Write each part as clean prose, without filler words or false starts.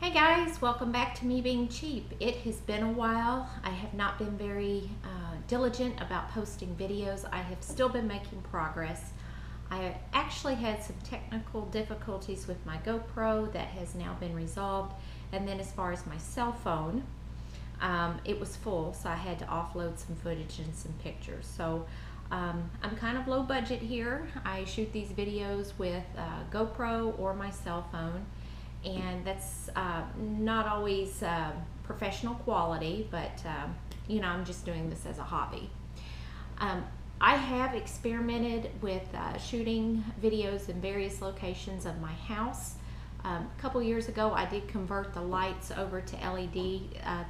Hi guys, welcome back to Me Being Cheap. It has been a while. I have not been very diligent about posting videos. I have still been making progress. I actually had some technical difficulties with my GoPro that has now been resolved. And then as far as my cell phone, it was full, so I had to offload some footage and some pictures. So I'm kind of low budget here. I shoot these videos with GoPro or my cell phone, and that's not always professional quality, but you know, I'm just doing this as a hobby. I have experimented with shooting videos in various locations of my house. A couple years ago, I did convert the lights over to LED.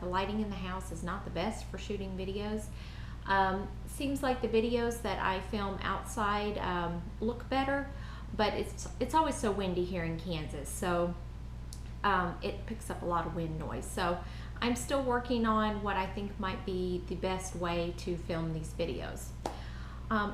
The lighting in the house is not the best for shooting videos. Seems like the videos that I film outside look better, but it's always so windy here in Kansas, so it picks up a lot of wind noise. So I'm still working on what I think might be the best way to film these videos.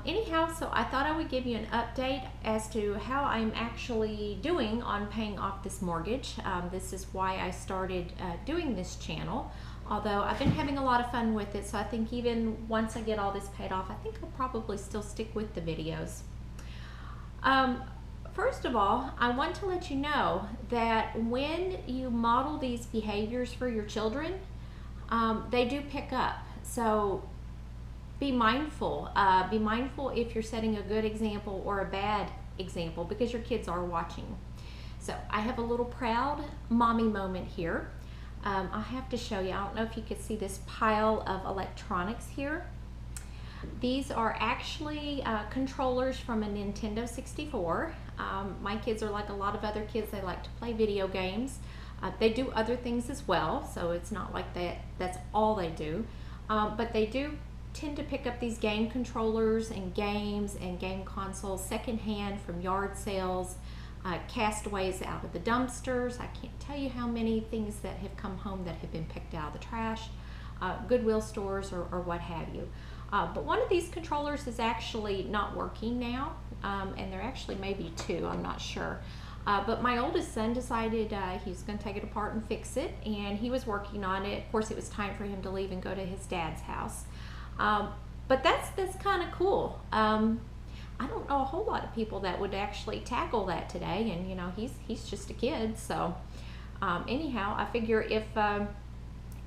Anyhow, so I thought I would give you an update as to how I'm actually doing on paying off this mortgage. This is why I started doing this channel, although I've been having a lot of fun with it, so I think even once I get all this paid off, I think I'll probably still stick with the videos. First of all, I want to let you know that when you model these behaviors for your children, they do pick up. So be mindful. Be mindful if you're setting a good example or a bad example, because your kids are watching. So I have a little proud mommy moment here. I have to show you. I don't know if you can see this pile of electronics here. These are actually controllers from a Nintendo 64. My kids are like a lot of other kids. They like to play video games. They do other things as well, so it's not like that's all they do. But they do tend to pick up these game controllers and games and game consoles secondhand from yard sales, castaways out of the dumpsters. I can't tell you how many things that have come home that have been picked out of the trash, Goodwill stores or what have you. But one of these controllers is actually not working now, and there actually may be two, I'm not sure. But my oldest son decided he's going to take it apart and fix it, and he was working on it. Of course, it was time for him to leave and go to his dad's house. But that's kind of cool. I don't know a whole lot of people that would actually tackle that today, and you know, he's just a kid. So anyhow, I figure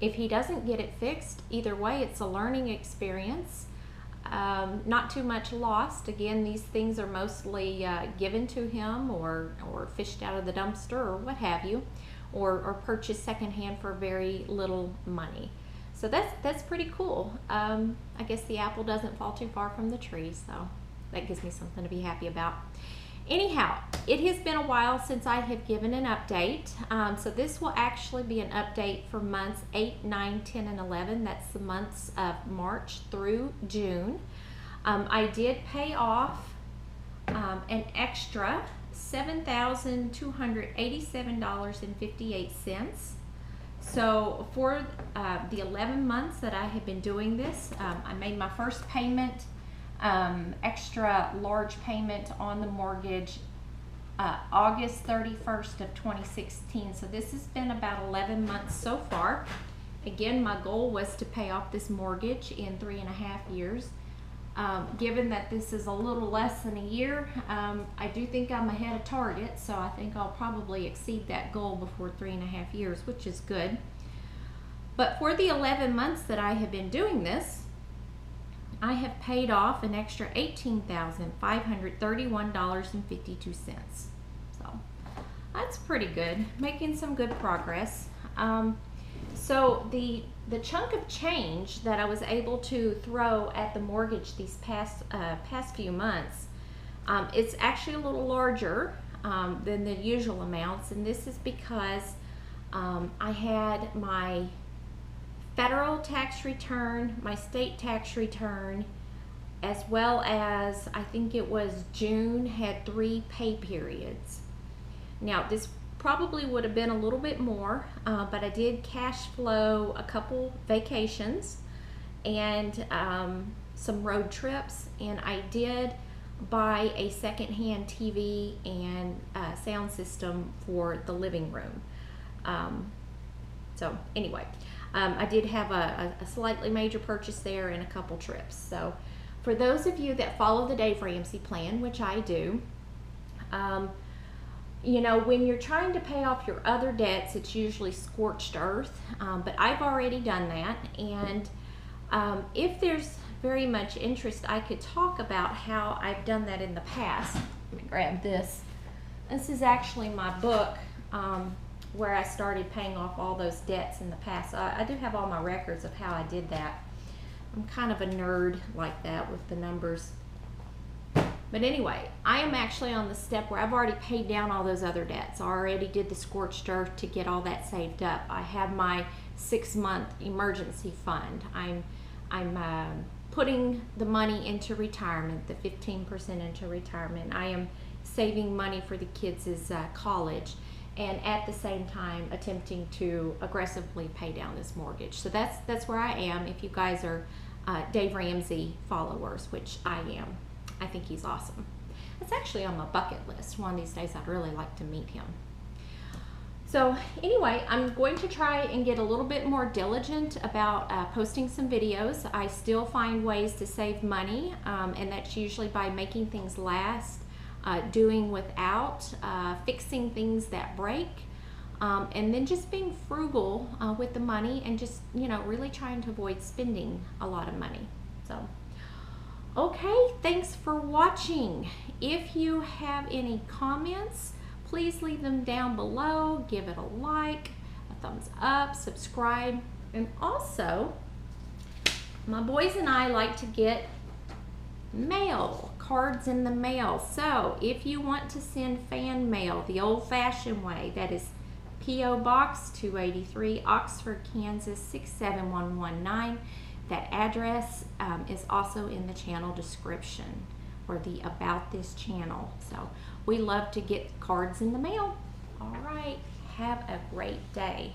if he doesn't get it fixed, either way, it's a learning experience. Not too much lost. Again, these things are mostly given to him or fished out of the dumpster or what have you, or purchased secondhand for very little money. So that's pretty cool. I guess the apple doesn't fall too far from the tree, so that gives me something to be happy about. Anyhow, it has been a while since I have given an update. So this will actually be an update for months 8, 9, 10, and 11. That's the months of March through June. I did pay off an extra $7,287.58. So for the 11 months that I have been doing this, I made my first payment, extra large payment on the mortgage, August 31st of 2016. So this has been about 11 months so far. Again, my goal was to pay off this mortgage in 3.5 years. Given that this is a little less than a year, I do think I'm ahead of target, so I think I'll probably exceed that goal before 3.5 years, which is good. But for the 11 months that I have been doing this, I have paid off an extra $18,531.52. So that's pretty good, making some good progress. So the chunk of change that I was able to throw at the mortgage these past few months, it's actually a little larger than the usual amounts, and this is because I had my federal tax return, my state tax return, as well as I think it was June, had 3 pay periods. Now this probably would have been a little bit more, but I did cash flow a couple vacations and some road trips, and I did buy a secondhand TV and sound system for the living room. So anyway, I did have a slightly major purchase there and a couple trips. So for those of you that follow the Dave Ramsey plan, which I do, you know, when you're trying to pay off your other debts, it's usually scorched earth, but I've already done that. And if there's very much interest, I could talk about how I've done that in the past. Let me grab this. This is actually my book where I started paying off all those debts in the past. I do have all my records of how I did that. I'm kind of a nerd like that with the numbers. But anyway, I am actually on the step where I've already paid down all those other debts. I already did the scorched earth to get all that saved up. I have my 6-month emergency fund. I'm putting the money into retirement, the 15% into retirement. I am saving money for the kids' college, and at the same time attempting to aggressively pay down this mortgage. So that's where I am. If you guys are Dave Ramsey followers, which I am, I think he's awesome. It's actually on my bucket list. One of these days I'd really like to meet him. So anyway, I'm going to try and get a little bit more diligent about posting some videos. I still find ways to save money, and that's usually by making things last, doing without, fixing things that break, and then just being frugal with the money, and just, you know, really trying to avoid spending a lot of money. So okay, thanks for watching. If you have any comments, please leave them down below. Give it a like, a thumbs up, subscribe, and also my boys and I like to get mail, cards in the mail. So if you want to send fan mail the old-fashioned way, that is P.O. Box 283, Oxford, Kansas 67119. That address is also in the channel description, or the About This channel. So we love to get cards in the mail. All right, have a great day.